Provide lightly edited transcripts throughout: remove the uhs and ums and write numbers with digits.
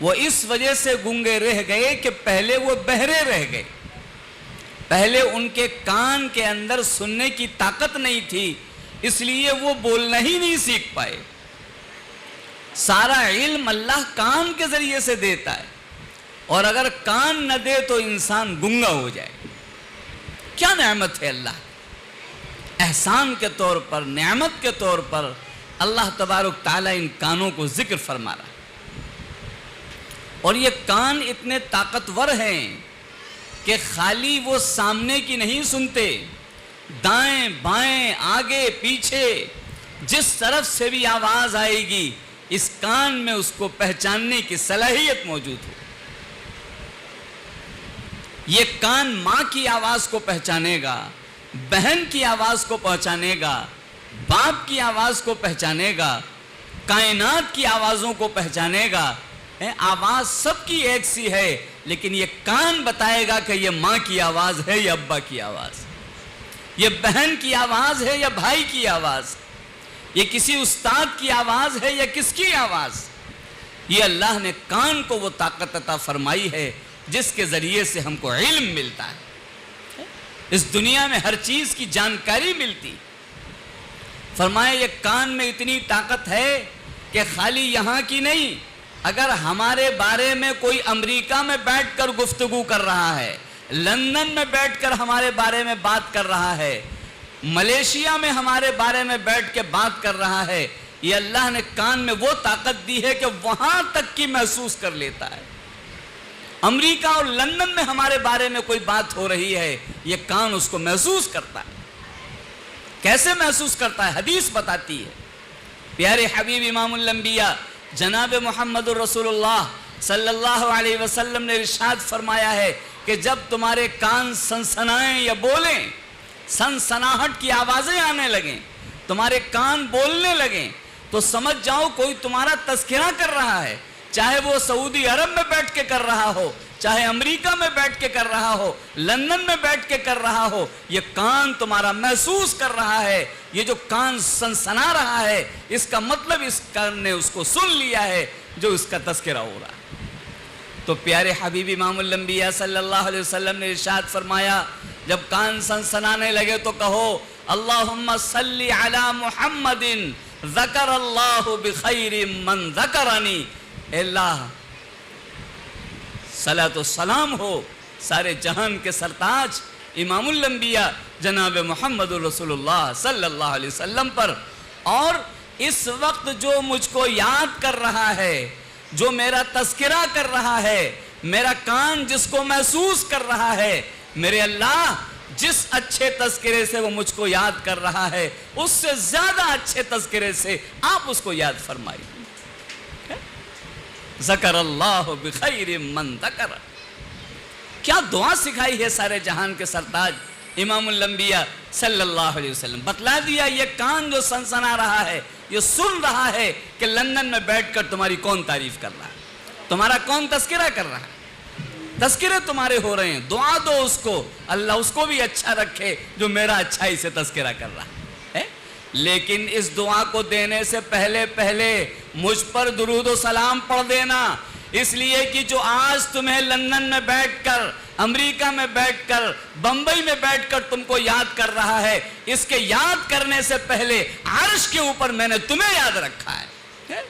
وہ اس وجہ سے گونگے رہ گئے کہ پہلے وہ بہرے رہ گئے، پہلے ان کے کان کے اندر سننے کی طاقت نہیں تھی، اس لیے وہ بولنا ہی نہیں سیکھ پائے۔ سارا علم اللہ کان کے ذریعے سے دیتا ہے، اور اگر کان نہ دے تو انسان گنگا ہو جائے۔ کیا نعمت ہے اللہ، احسان کے طور پر، نعمت کے طور پر اللہ تبارک تعالیٰ ان کانوں کو ذکر فرما رہا ہے۔ اور یہ کان اتنے طاقتور ہیں کہ خالی وہ سامنے کی نہیں سنتے، دائیں بائیں آگے پیچھے جس طرف سے بھی آواز آئے گی اس کان میں اس کو پہچاننے کی صلاحیت موجود ہے۔ یہ کان ماں کی آواز کو پہچانے گا، بہن کی آواز کو پہچانے گا، باپ کی آواز کو پہچانے گا، کائنات کی آوازوں کو پہچانے گا۔ آواز سب کی ایک سی ہے، لیکن یہ کان بتائے گا کہ یہ ماں کی آواز ہے یا ابا کی آواز، یہ بہن کی آواز ہے یا بھائی کی آواز، یہ کسی استاد کی آواز ہے یا کس کی آواز۔ یہ اللہ نے کان کو وہ طاقت عطا فرمائی ہے جس کے ذریعے سے ہم کو علم ملتا ہے، اس دنیا میں ہر چیز کی جانکاری ملتی۔ فرمایا یہ کان میں اتنی طاقت ہے کہ خالی یہاں کی نہیں، اگر ہمارے بارے میں کوئی امریکہ میں بیٹھ کر گفتگو کر رہا ہے، لندن میں بیٹھ کر ہمارے بارے میں بات کر رہا ہے، ملیشیا میں ہمارے بارے میں بیٹھ کے بات کر رہا ہے، یہ اللہ نے کان میں وہ طاقت دی ہے کہ وہاں تک کی محسوس کر لیتا ہے۔ امریکہ اور لندن میں ہمارے بارے میں کوئی بات ہو رہی ہے، یہ کان اس کو محسوس کرتا ہے۔ کیسے محسوس کرتا ہے؟ حدیث بتاتی ہے۔ پیارے حبیب امام الانبیاء جناب محمد الرسول اللہ صلی اللہ علیہ وسلم نے ارشاد فرمایا ہے کہ جب تمہارے کان سنسنائیں یا بولیں، سنسناہٹ کی آوازیں آنے لگیں، تمہارے کان بولنے لگیں، تو سمجھ جاؤ کوئی تمہارا تذکرہ کر رہا ہے، چاہے وہ سعودی عرب میں بیٹھ کے کر رہا ہو، چاہے امریکہ میں بیٹھ کے کر رہا ہو، لندن میں بیٹھ کے کر رہا ہو، یہ کان تمہارا محسوس کر رہا ہے۔ یہ جو کان سنسنا رہا ہے اس کا مطلب اس کان نے اس کو سن لیا ہے جو اس کا تذکرہ ہو رہا ہے۔ تو پیارے حبیب امام الانبیاء صلی اللہ علیہ وسلم نے ارشاد فرمایا جب کان سنسنانے لگے تو کہو اللہم صلی علی محمد ذکر اللہ بخیر من ذکرنی، اے اللہ صلاۃ و سلام ہو سارے جہان کے سرتاج امام الانبیاء جناب محمد رسول اللہ صلی اللہ علیہ وسلم پر، اور اس وقت جو مجھ کو یاد کر رہا ہے، جو میرا تذکرہ کر رہا ہے، میرا کان جس کو محسوس کر رہا ہے، میرے اللہ جس اچھے تذکرے سے وہ مجھ کو یاد کر رہا ہے اس سے زیادہ اچھے تذکرے سے آپ اس کو یاد فرمائیے۔ ذکر اللہ بخیر من ذکر، کیا دعا سکھائی ہے سارے جہان کے سرتاج امام الانبیاء صلی اللہ علیہ وسلم۔ بتلا دیا یہ کان جو سنسنا رہا ہے، یہ سن رہا ہے کہ لندن میں بیٹھ کر تمہاری کون تعریف کر رہا ہے، تمہارا کون تذکرہ کر رہا ہے، تذکرے تمہارے ہو رہے ہیں، دعا دو اس کو، اللہ اس کو بھی اچھا رکھے جو میرا اچھائی سے تذکرہ کر رہا ہے۔ لیکن اس دعا کو دینے سے پہلے مجھ پر درود و سلام پڑھ دینا، اس لیے کہ جو آج تمہیں لندن میں بیٹھ کر، امریکہ میں بیٹھ کر، بمبئی میں بیٹھ کر تم کو یاد کر رہا ہے، اس کے یاد کرنے سے پہلے عرش کے اوپر میں نے تمہیں یاد رکھا ہے،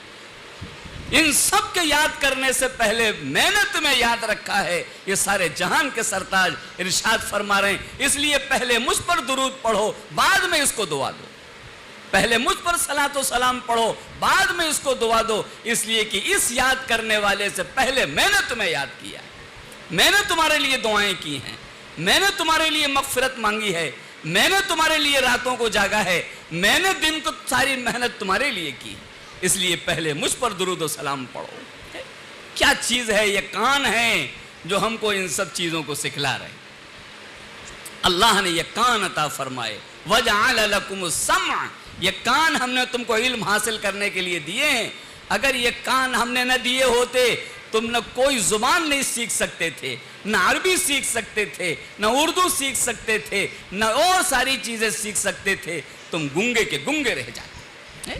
ان سب کے یاد کرنے سے پہلے میں نے تمہیں یاد رکھا ہے۔ یہ سارے جہان کے سرتاج ارشاد فرما رہے ہیں، اس لیے پہلے مجھ پر درود پڑھو، بعد میں اس کو دعا دو، پہلے مجھ پر صلاۃ و سلام پڑھو، بعد میں اس کو دعا دو، اس لیے کہ اس یاد کرنے والے سے پہلے میں نے تمہیں یاد کیا ہے، میں نے تمہارے لیے دعائیں کی ہیں، میں نے تمہارے لیے مغفرت مانگی ہے، میں نے تمہارے لیے راتوں کو جاگا ہے، میں نے دن کو ساری محنت تمہارے لیے کی، اس لیے پہلے مجھ پر درود و سلام پڑھو۔ کیا چیز ہے یہ کان ہے جو ہم کو ان سب چیزوں کو سکھلا رہے۔ اللہ نے یہ کان عطا فرمائے، وَجَعَلَ لَكُمُ السَّمْعَ، یہ کان ہم نے تم کو علم حاصل کرنے کے لیے دیے ہیں۔ اگر یہ کان ہم نے نہ دیے ہوتے تم نہ کوئی زبان نہیں سیکھ سکتے تھے، نہ عربی سیکھ سکتے تھے، نہ اردو سیکھ سکتے تھے، نہ اور ساری چیزیں سیکھ سکتے تھے، تم گنگے کے گنگے رہ جاتے۔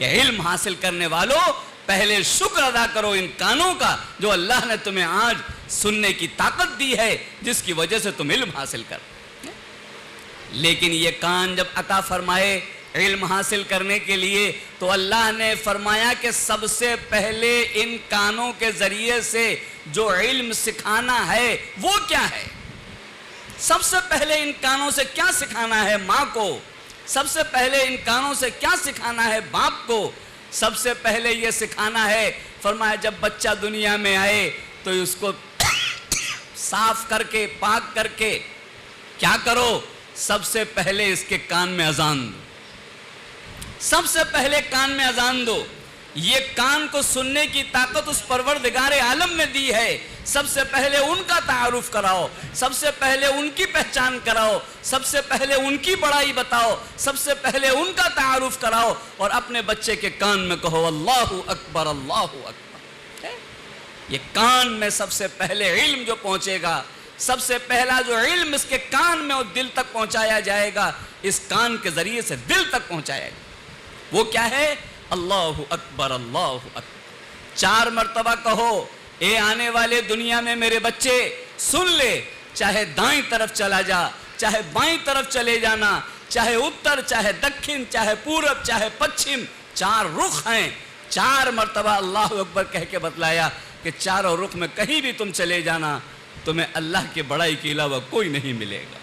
یہ علم حاصل کرنے والوں پہلے شکر ادا کرو ان کانوں کا جو اللہ نے تمہیں آج سننے کی طاقت دی ہے، جس کی وجہ سے تم علم حاصل کر۔ لیکن یہ کان جب عطا فرمائے علم حاصل کرنے کے لیے، تو اللہ نے فرمایا کہ سب سے پہلے ان کانوں کے ذریعے سے جو علم سکھانا ہے وہ کیا ہے؟ سب سے پہلے ان کانوں سے کیا سکھانا ہے ماں کو؟ سب سے پہلے ان کانوں سے کیا سکھانا ہے باپ کو؟ سب سے پہلے یہ سکھانا ہے، فرمایا جب بچہ دنیا میں آئے تو اس کو صاف کر کے پاک کر کے کیا کرو؟ سب سے پہلے اس کے کان میں اذان دو، سب سے پہلے کان میں اذان دو۔ یہ کان کو سننے کی طاقت اس پروردگار عالم نے دی ہے، سب سے پہلے ان کا تعارف کراؤ، سب سے پہلے ان کی پہچان کراؤ، سب سے پہلے ان کی بڑائی بتاؤ، سب سے پہلے ان کا تعارف کراؤ، اور اپنے بچے کے کان میں کہو اللہ اکبر اللہ اکبر۔ یہ کان میں سب سے پہلے علم جو پہنچے گا، سب سے پہلا جو علم اس کے کان میں اور دل تک پہنچایا جائے گا، اس کان کے ذریعے سے دل تک پہنچایا گا، وہ کیا ہے؟ اللہ اکبر اللہ اکبر۔ 4 مرتبہ کہو، اے آنے والے دنیا میں میرے بچے سن لے، چاہے دائیں طرف چلا جا، چاہے بائیں طرف چلے جانا، چاہے اتر، چاہے دکھن، چاہے پورب، چاہے پچھم، 4 رخ ہیں۔ 4 مرتبہ اللہ اکبر کہہ کے بتلایا کہ چاروں رخ میں کہیں بھی تم چلے جانا، تمہیں اللہ کے بڑائی کے علاوہ کوئی نہیں ملے گا،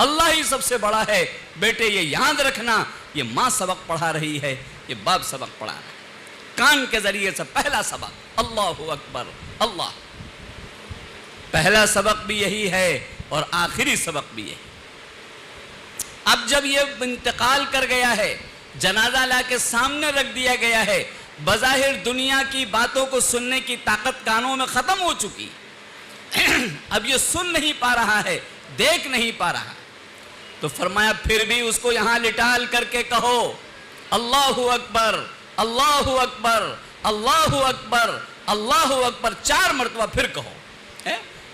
اللہ ہی سب سے بڑا ہے۔ بیٹے یہ یاد رکھنا، یہ ماں سبق پڑھا رہی ہے، یہ باپ سبق پڑھا رہا ہے۔ کان کے ذریعے سے پہلا سبق اللہ اکبر اللہ، پہلا سبق بھی یہی ہے اور آخری سبق بھی یہی۔ اب جب یہ انتقال کر گیا ہے، جنازہ لا کے سامنے رکھ دیا گیا ہے، بظاہر دنیا کی باتوں کو سننے کی طاقت کانوں میں ختم ہو چکی، اب یہ سن نہیں پا رہا ہے، دیکھ نہیں پا رہا، تو فرمایا پھر بھی اس کو یہاں لٹال کر کے کہو اللہ اکبر اللہ اکبر اللہ اکبر اللہ اکبر، 4 مرتبہ پھر کہو،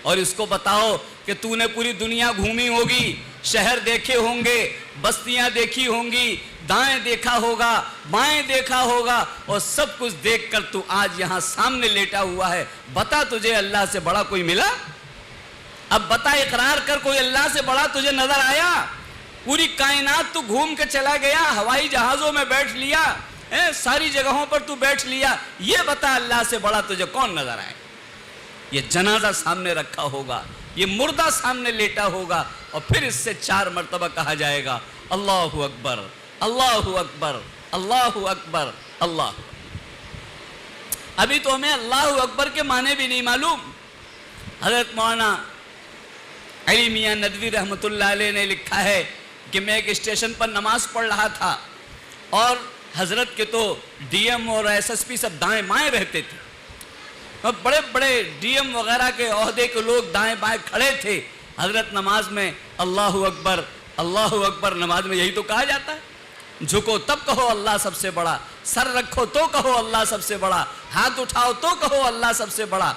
اور اس کو بتاؤ کہ تو نے پوری دنیا گھومی ہوگی، شہر دیکھے ہوں گے، بستیاں دیکھی ہوں گی، دائیں دیکھا ہوگا، بائیں دیکھا ہوگا، اور سب کچھ دیکھ کر تو آج یہاں سامنے لیٹا ہوا ہے، بتا تجھے اللہ سے بڑا کوئی ملا؟ اب بتا، اقرار کر، کوئی اللہ سے بڑا تجھے نظر آیا؟ پوری کائنات تو گھوم کے چلا گیا، ہوائی جہازوں میں بیٹھ لیا، ساری جگہوں پر تو بیٹھ لیا، یہ بتا اللہ سے بڑا تجھے کون نظر آئے؟ یہ جنازہ سامنے رکھا ہوگا، یہ مردہ سامنے لیٹا ہوگا، اور پھر اس سے 4 مرتبہ کہا جائے گا اللہ اکبر اللہ اکبر اللہ اکبر اللہ۔ ابھی تو ہمیں اللہ اکبر کے معنی بھی نہیں معلوم۔ حضرت مولانا علی میاں ندوی رحمۃ اللہ علیہ نے لکھا ہے کہ میں ایک اسٹیشن پر نماز پڑھ رہا تھا، اور حضرت کے تو ڈی ایم اور ایس ایس پی سب دائیں بائیں رہتے تھے، اور بڑے بڑے ڈی ایم وغیرہ کے عہدے کے لوگ دائیں بائیں کھڑے تھے۔ حضرت نماز میں اللہ اکبر، نماز میں یہی تو کہا جاتا ہے، جھکو تب کہو اللہ سب سے بڑا، سر رکھو تو کہو اللہ سب سے بڑا، ہاتھ اٹھاؤ تو کہو اللہ سب سے بڑا۔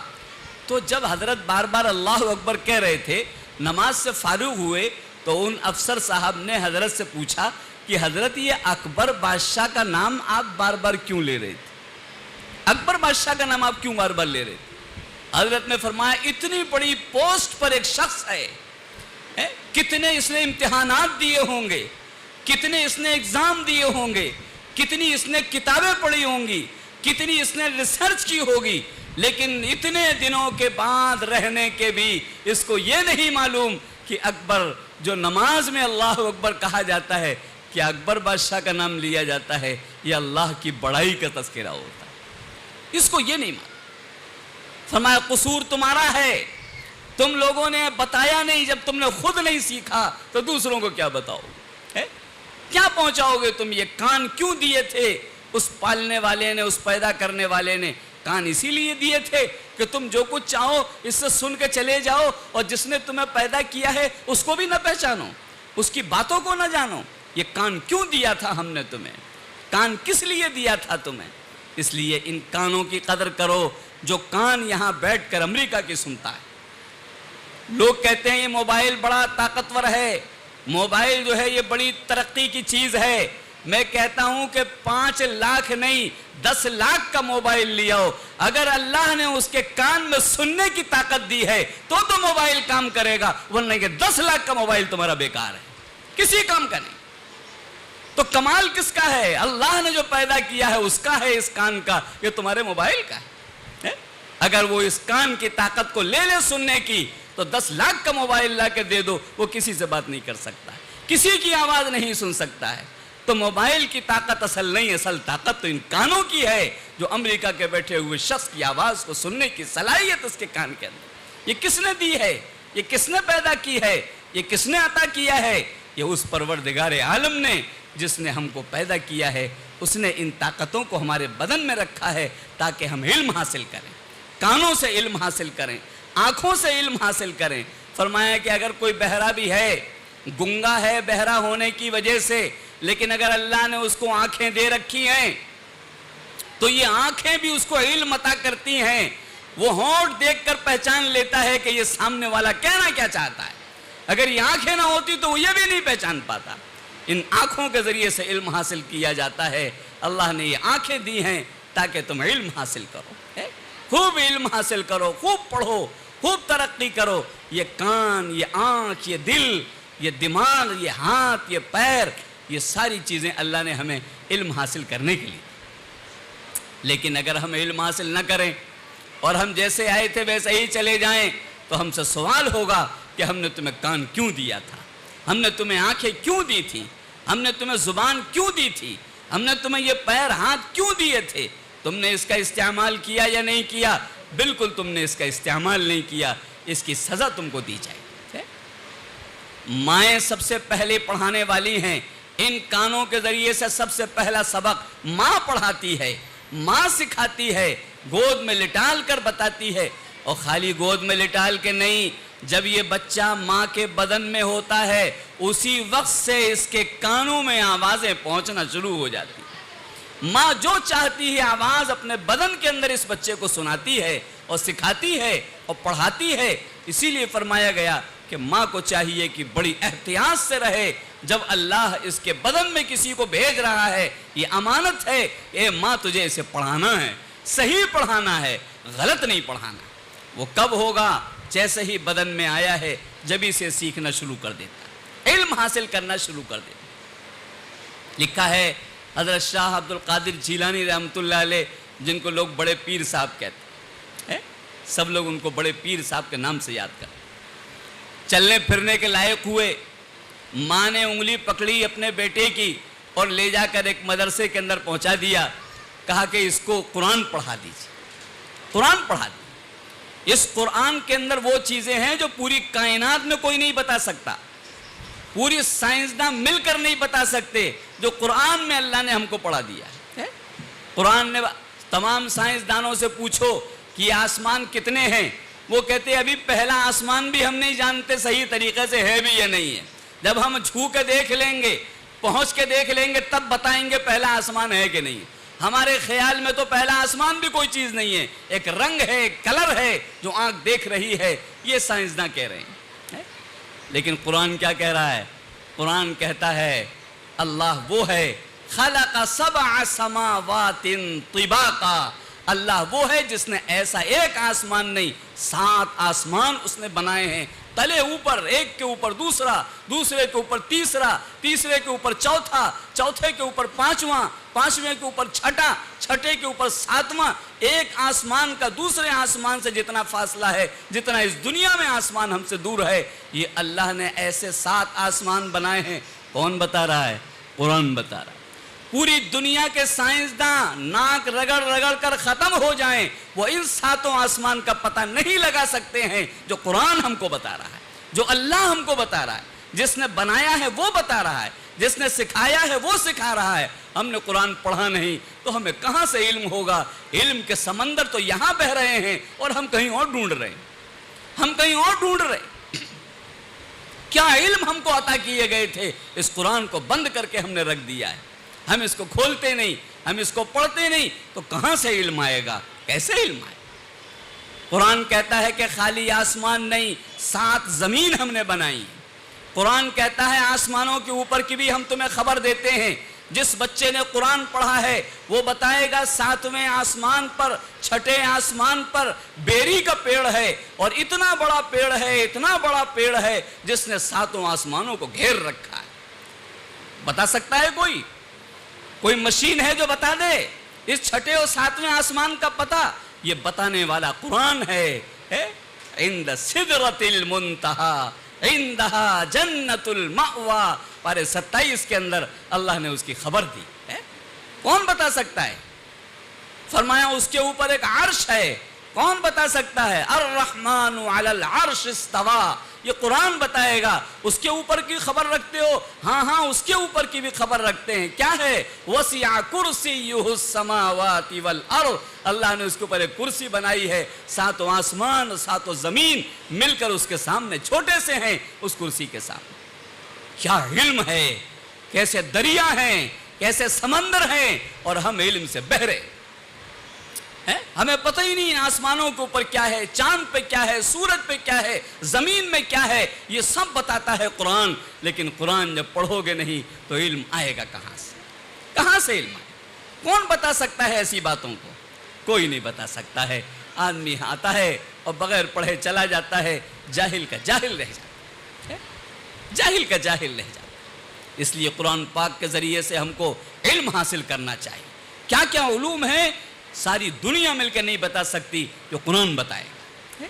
تو جب حضرت بار بار اللہ اکبر کہہ رہے تھے، نماز سے فارغ ہوئے، تو ان افسر صاحب نے حضرت سے پوچھا کہ حضرت یہ اکبر بادشاہ کا نام آپ بار بار کیوں لے رہے تھے؟ اکبر بادشاہ کا نام آپ کیوں بار بار لے رہے تھے؟ حضرت نے فرمایا اتنی بڑی پوسٹ پر ایک شخص ہے، کتنے اس نے امتحانات دیے ہوں گے، کتنے اس نے ایگزام دیے ہوں گے، کتنی اس نے کتابیں پڑھی ہوں گی، کتنی اس نے ریسرچ کی ہوگی، لیکن اتنے دنوں کے بعد رہنے کے بھی اس کو یہ نہیں معلوم کہ اکبر جو نماز میں اللہ اکبر کہا جاتا ہے، کہ اکبر بادشاہ کا نام لیا جاتا ہے، یہ اللہ کی بڑائی کا تذکرہ ہوتا ہے، اس کو یہ نہیں معلوم۔ فرمایا قصور تمہارا ہے، تم لوگوں نے بتایا نہیں، جب تم نے خود نہیں سیکھا تو دوسروں کو کیا بتاؤ گے؟ کیا پہنچاؤ گے تم؟ یہ کان کیوں دیے تھے اس پالنے والے نے، اس پیدا کرنے والے نے؟ کان اسی لیے دیے تھے کہ تم جو کچھ چاہو اس سے سن کے چلے جاؤ، اور جس نے تمہیں پیدا کیا ہے اس کو بھی نہ پہچانو، اس کی باتوں کو نہ جانو۔ یہ کان کیوں دیا تھا ہم نے تمہیں؟ کان کس لیے دیا تھا تمہیں؟ اس لیے ان کانوں کی قدر کرو۔ جو کان یہاں بیٹھ کر امریکہ کی سنتا ہے، لوگ کہتے ہیں یہ موبائل بڑا طاقتور ہے، موبائل جو ہے یہ بڑی ترقی کی چیز ہے، میں کہتا ہوں کہ 5 لاکھ نہیں 10 لاکھ کا موبائل لیا ہو، اگر اللہ نے اس کے کان میں سننے کی طاقت دی ہے تو موبائل کام کرے گا، ورنہ کہ 10 لاکھ کا موبائل تمہارا بیکار ہے، کسی کام کا نہیں۔ تو کمال کس کا ہے؟ اللہ نے جو پیدا کیا ہے اس کا ہے، اس کان کا، یہ تمہارے موبائل کا ہے۔ اگر وہ اس کان کی طاقت کو لے لے سننے کی تو 10 لاکھ کا موبائل لا کے دے دو، وہ کسی سے بات نہیں کر سکتا، کسی کی آواز نہیں سن سکتا ہے۔ تو موبائل کی طاقت اصل نہیں، اصل طاقت تو ان کانوں کی ہے، جو امریکہ کے بیٹھے ہوئے شخص کی آواز کو سننے کی صلاحیت اس کے کان کے اندر۔ یہ کس نے دی ہے؟ یہ کس نے پیدا کی ہے؟ یہ کس نے عطا کیا ہے؟ یہ اس پروردگار عالم نے، جس نے ہم کو پیدا کیا ہے، اس نے ان طاقتوں کو ہمارے بدن میں رکھا ہے تاکہ ہم علم حاصل کریں، کانوں سے علم حاصل کریں، آنکھوں سے علم حاصل کریں۔ فرمایا کہ اگر کوئی بہرا بھی ہے، گنگا ہے بہرا ہونے کی وجہ سے، لیکن اگر اللہ نے اس کو آنکھیں دے رکھی ہیں تو یہ آنکھیں بھی اس کو علم عطا کرتی ہیں، وہ ہونٹ دیکھ کر پہچان لیتا ہے کہ یہ سامنے والا کہنا کیا چاہتا ہے۔ اگر یہ آنکھیں نہ ہوتی تو وہ یہ بھی نہیں پہچان پاتا۔ ان آنکھوں کے ذریعے سے علم حاصل کیا جاتا ہے۔ اللہ نے یہ آنکھیں دی ہیں تاکہ تم علم حاصل کرو، خوب علم حاصل کرو، خوب پڑھو، خوب ترقی کرو۔ یہ کان، یہ آنکھ، یہ دل، یہ دماغ، یہ ہاتھ، یہ پیر، یہ ساری چیزیں اللہ نے ہمیں علم حاصل کرنے کے لیے۔ لیکن اگر ہم علم حاصل نہ کریں اور ہم جیسے آئے تھے ویسے ہی چلے جائیں تو ہم سے سوال ہوگا کہ ہم نے تمہیں کان کیوں دیا تھا، ہم نے تمہیں آنکھیں کیوں دی تھی، ہم نے تمہیں زبان کیوں دی تھی، ہم نے تمہیں یہ پیر ہاتھ کیوں دیے تھے، تم نے اس کا استعمال کیا یا نہیں کیا؟ بالکل تم نے اس کا استعمال نہیں کیا، اس کی سزا تم کو دی جائے گی۔ مائیں سب سے پہلے پڑھانے والی ہیں، ان کانوں کے ذریعے سے سب سے پہلا سبق ماں پڑھاتی ہے، ماں سکھاتی ہے، گود میں لٹال کر بتاتی ہے۔ اور خالی گود میں لٹال کے نہیں، جب یہ بچہ ماں کے بدن میں ہوتا ہے اسی وقت سے اس کے کانوں میں آوازیں پہنچنا شروع ہو جاتی ہیں۔ ماں جو چاہتی ہے آواز اپنے بدن کے اندر اس بچے کو سناتی ہے اور سکھاتی ہے اور پڑھاتی ہے۔ اسی لیے فرمایا گیا کہ ماں کو چاہیے کہ بڑی احتیاط سے رہے، جب اللہ اس کے بدن میں کسی کو بھیج رہا ہے، یہ امانت ہے، اے ماں تجھے اسے پڑھانا ہے، صحیح پڑھانا ہے، غلط نہیں پڑھانا۔ وہ کب ہوگا؟ جیسے ہی بدن میں آیا ہے جبھی سے سیکھنا شروع کر دیتا، علم حاصل کرنا شروع کر دیتا۔ لکھا ہے حضرت شاہ عبد القادر جیلانی رحمۃ اللہ علیہ، جن کو لوگ بڑے پیر صاحب کہتے ہیں، سب لوگ ان کو بڑے پیر صاحب کے نام سے یاد کرتے۔ چلنے پھرنے کے لائق ہوئے، ماں نے انگلی پکڑی اپنے بیٹے کی اور لے جا کر ایک مدرسے کے اندر پہنچا دیا، کہا کہ اس کو قرآن پڑھا دیجیے، قرآن پڑھا دیجیے۔ اس قرآن کے اندر وہ چیزیں ہیں جو پوری کائنات میں کوئی نہیں بتا سکتا، پوری سائنسداں مل کر نہیں بتا سکتے، جو قرآن میں اللہ نے ہم کو پڑھا دیا ہے۔ قرآن نے تمام سائنسدانوں سے پوچھو کہ یہ آسمان کتنے ہیں، وہ کہتے ہیں ابھی پہلا آسمان بھی ہم نہیں جانتے صحیح طریقے سے ہے بھی یا نہیں ہے، جب ہم چھو کے دیکھ لیں گے، پہنچ کے دیکھ لیں گے، تب بتائیں گے پہلا آسمان ہے کہ نہیں۔ ہمارے خیال میں تو پہلا آسمان بھی کوئی چیز نہیں ہے، ایک رنگ ہے، ایک کلر ہے جو آنکھ دیکھ رہی ہے، یہ سائنسداں کہہ رہے ہیں۔ لیکن قرآن کیا کہہ رہا ہے؟ قرآن کہتا ہے اللہ وہ ہے خلق 7 سماوات طباقا، اللہ وہ ہے جس نے ایسا ایک آسمان نہیں 7 آسمان اس نے بنائے ہیں، تلے اوپر، ایک کے اوپر دوسرا، دوسرے کے اوپر تیسرا، تیسرے کے اوپر چوتھا، چوتھے کے اوپر پانچواں، پانچویں کے اوپر چھٹا، چھٹے کے اوپر ساتواں۔ ایک آسمان کا دوسرے آسمان سے جتنا فاصلہ ہے، جتنا اس دنیا میں آسمان ہم سے دور ہے، یہ اللہ نے ایسے 7 آسمان بنائے ہیں۔ کون بتا رہا ہے؟ قرآن بتا رہا ہے۔ پوری دنیا کے سائنسداں ناک رگڑ رگڑ کر ختم ہو جائیں، وہ ان 7 آسمان کا پتہ نہیں لگا سکتے ہیں جو قرآن ہم کو بتا رہا ہے، جو اللہ ہم کو بتا رہا ہے، جس نے بنایا ہے وہ بتا رہا ہے، جس نے سکھایا ہے وہ سکھا رہا ہے۔ ہم نے قرآن پڑھا نہیں تو ہمیں کہاں سے علم ہوگا؟ علم کے سمندر تو یہاں بہ رہے ہیں اور ہم کہیں اور ڈھونڈ رہے ہیں، ہم کہیں اور ڈھونڈ رہے ہیں۔ کیا علم ہم کو عطا کیے گئے تھے، اس قرآن کو بند کر کے ہم نے رکھ دیا ہے۔ ہم اس کو کھولتے نہیں، ہم اس کو پڑھتے نہیں، تو کہاں سے علم آئے گا؟ کیسے علم آئے؟ قرآن کہتا ہے کہ خالی آسمان نہیں، 7 زمین ہم نے بنائی۔ قرآن کہتا ہے آسمانوں کے اوپر کی بھی ہم تمہیں خبر دیتے ہیں، جس بچے نے قرآن پڑھا ہے وہ بتائے گا 7ویں آسمان پر 6ٹھے آسمان پر بیری کا پیڑ ہے، اور اتنا بڑا پیڑ ہے، اتنا بڑا پیڑ ہے جس نے 7 آسمانوں کو گھیر رکھا ہے۔ بتا سکتا ہے کوئی مشین ہے جو بتا دے اس 6ٹھے اور 7ویں آسمان کا پتہ؟ یہ بتانے والا قرآن ہے۔ عند سدرۃ المنتہا عندہا جنت المأویٰ، پارے 27 کے اندر اللہ نے اس کی خبر دی ہے۔ کون بتا سکتا ہے؟ فرمایا اس کے اوپر ایک عرش ہے، کون بتا سکتا ہے؟ الرحمن علی العرش استویٰ، یہ قرآن بتائے گا۔ اس کے اوپر کی خبر رکھتے ہو؟ ہاں اس کے اوپر کی بھی خبر رکھتے ہیں۔ کیا ہے؟ وسع کرسیہ السماوات والارض، اللہ نے اس کے اوپر ایک کرسی بنائی ہے، 7 آسمان 7 زمین مل کر اس کے سامنے چھوٹے سے ہیں، اس کرسی کے سامنے۔ کیا علم ہے، کیسے دریا ہیں، کیسے سمندر ہیں، اور ہم علم سے بہرے ہیں۔ ہمیں پتہ ہی نہیں آسمانوں کے اوپر کیا ہے، چاند پہ کیا ہے، سورج پہ کیا ہے، زمین میں کیا ہے، یہ سب بتاتا ہے قرآن۔ لیکن قرآن جب پڑھو گے نہیں تو علم آئے گا کہاں سے؟ کہاں سے علم آئے؟ کون بتا سکتا ہے ایسی باتوں کو؟ کوئی نہیں بتا سکتا ہے۔ آدمی آتا ہے اور بغیر پڑھے چلا جاتا ہے، جاہل کا جاہل رہ جاتا ہے، جاہل کا جاہل رہ جاتا ہے۔ اس لیے قرآن پاک کے ذریعے سے ہم کو علم حاصل کرنا چاہیے۔ کیا کیا علوم ہیں ساری دنیا مل کے نہیں بتا سکتی، جو قرآن بتائے گا۔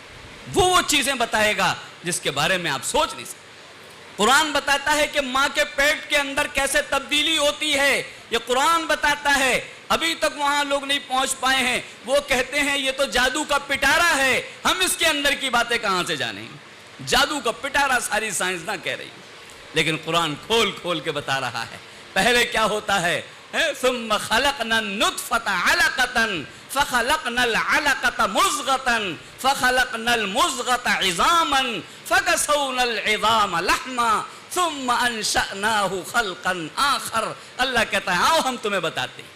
وہ چیزیں بتائے گا جس کے بارے میں آپ سوچ نہیں سکتے۔ قرآن بتاتا ہے کہ ماں کے پیٹ کے اندر کیسے تبدیلی ہوتی ہے، یہ قرآن بتاتا ہے۔ ابھی تک وہاں لوگ نہیں پہنچ پائے ہیں، وہ کہتے ہیں یہ تو جادو کا پٹارا ہے، ہم اس کے اندر کی باتیں کہاں سے جانیں؟ جادو کا پٹارا ساری سائنس نہ کہہ رہی، لیکن قرآن کھول کھول کے بتا رہا ہے۔ پہلے کیا ہوتا ہے؟ ثم خلقنا النطفة علقة فخلقنا العلقة مضغة فخلقنا المضغة عظاما فكسونا العظام لحما ثم انشأناه خلقا آخر۔ اللہ کہتا ہے آؤ ہم تمہیں بتاتے ہیں۔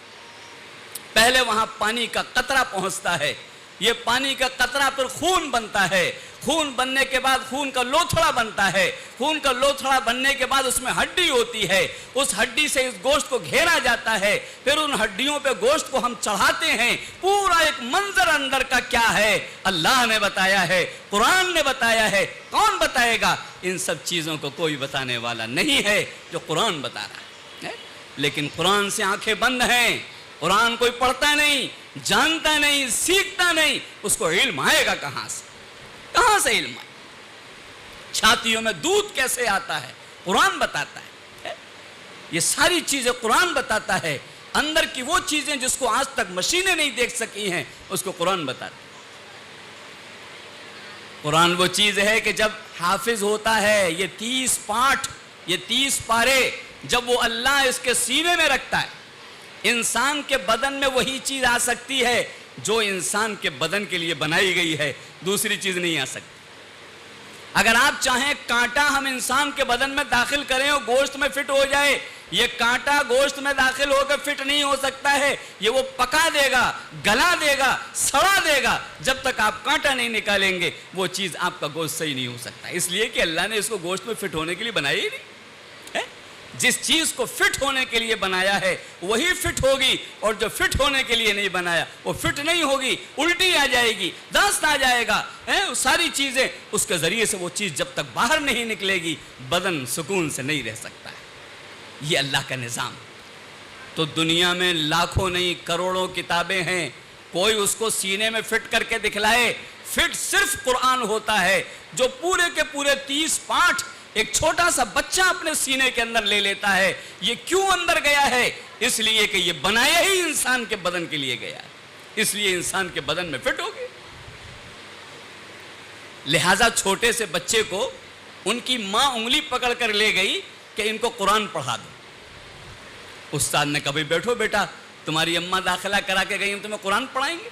پہلے وہاں پانی کا قطرہ پہنچتا ہے، یہ پانی کا قطرہ پھر خون بنتا ہے، خون بننے کے بعد خون کا لوتھڑا بنتا ہے، خون کا لوتھڑا بننے کے بعد اس میں ہڈی ہوتی ہے، اس ہڈی سے اس گوشت کو گھیرا جاتا ہے، پھر ان ہڈیوں پہ گوشت کو ہم چڑھاتے ہیں۔ پورا ایک منظر اندر کا کیا ہے اللہ نے بتایا ہے، قرآن نے بتایا ہے۔ کون بتائے گا؟ ان سب چیزوں کو کوئی بتانے والا نہیں ہے جو قرآن بتا رہا ہے۔ لیکن قرآن سے آنکھیں بند ہیں، قرآن کوئی پڑھتا نہیں، جانتا نہیں، سیکھتا نہیں، اس کو علم آئے گا کہاں سے؟ کہاں سے علم آئے؟ چھاتیوں میں دودھ کیسے آتا ہے؟ قرآن بتاتا ہے۔ یہ ساری چیزیں قرآن بتاتا ہے۔ اندر کی وہ چیزیں جس کو آج تک مشینیں نہیں دیکھ سکی ہیں، اس کو قرآن بتاتا ہے۔ قرآن وہ چیز ہے کہ جب حافظ ہوتا ہے، یہ 30 پاٹھ، یہ 30 پارے جب وہ اللہ اس کے سینے میں رکھتا ہے، انسان کے بدن میں وہی چیز آ سکتی ہے جو انسان کے بدن کے لیے بنائی گئی ہے، دوسری چیز نہیں آ سکتی۔ اگر آپ چاہیں کانٹا ہم انسان کے بدن میں داخل کریں اور گوشت میں فٹ ہو جائے، یہ کانٹا گوشت میں داخل ہو کر فٹ نہیں ہو سکتا ہے، یہ وہ پکا دے گا، گلا دے گا، سڑا دے گا۔ جب تک آپ کانٹا نہیں نکالیں گے وہ چیز آپ کا گوشت صحیح نہیں ہو سکتا، اس لیے کہ اللہ نے اس کو گوشت میں فٹ ہونے کے لیے بنائی ہی نہیں۔ جس چیز کو فٹ ہونے کے لیے بنایا ہے وہی فٹ ہوگی، اور جو فٹ ہونے کے لیے نہیں بنایا وہ فٹ نہیں ہوگی، الٹی آ جائے گی، دست آ جائے گا، ساری چیزیں اس کے ذریعے سے وہ چیز جب تک باہر نہیں نکلے گی بدن سکون سے نہیں رہ سکتا ہے۔ یہ اللہ کا نظام۔ تو دنیا میں لاکھوں نہیں کروڑوں کتابیں ہیں، کوئی اس کو سینے میں فٹ کر کے دکھلائے۔ فٹ صرف قرآن ہوتا ہے جو پورے کے پورے 30 پاٹھ ایک چھوٹا سا بچہ اپنے سینے کے اندر لے لیتا ہے۔ یہ کیوں اندر گیا ہے؟ اس لیے کہ یہ بنایا ہی انسان کے بدن کے لیے گیا ہے، اس لیے انسان کے بدن میں فٹ ہوگی۔ لہٰذا چھوٹے سے بچے کو ان کی ماں انگلی پکڑ کر لے گئی کہ ان کو قرآن پڑھا دو۔ استاد نے کہا بیٹھو بیٹا، تمہاری اماں داخلہ کرا کے گئی، ہم تمہیں قرآن پڑھائیں گے۔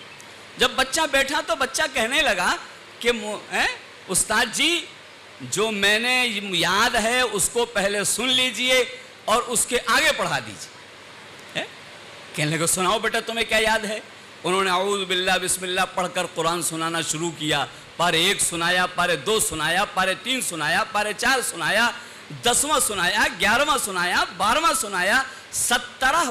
جب بچہ بیٹھا تو بچہ کہنے لگا کہ استاد جی جو میں نے یاد ہے اس کو پہلے سن لیجئے اور اس کے آگے پڑھا دیجئے۔ کہنے لگا سناؤ بیٹا تمہیں کیا یاد ہے؟ انہوں نے اعوذ باللہ بسم اللہ پڑھ کر قرآن سنانا شروع کیا۔ پارے 1 سنایا، پارے 2 سنایا، پارے 3 سنایا، پارے 4 سنایا، 10واں سنایا، 11واں سنایا، 12واں سنایا، 17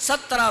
17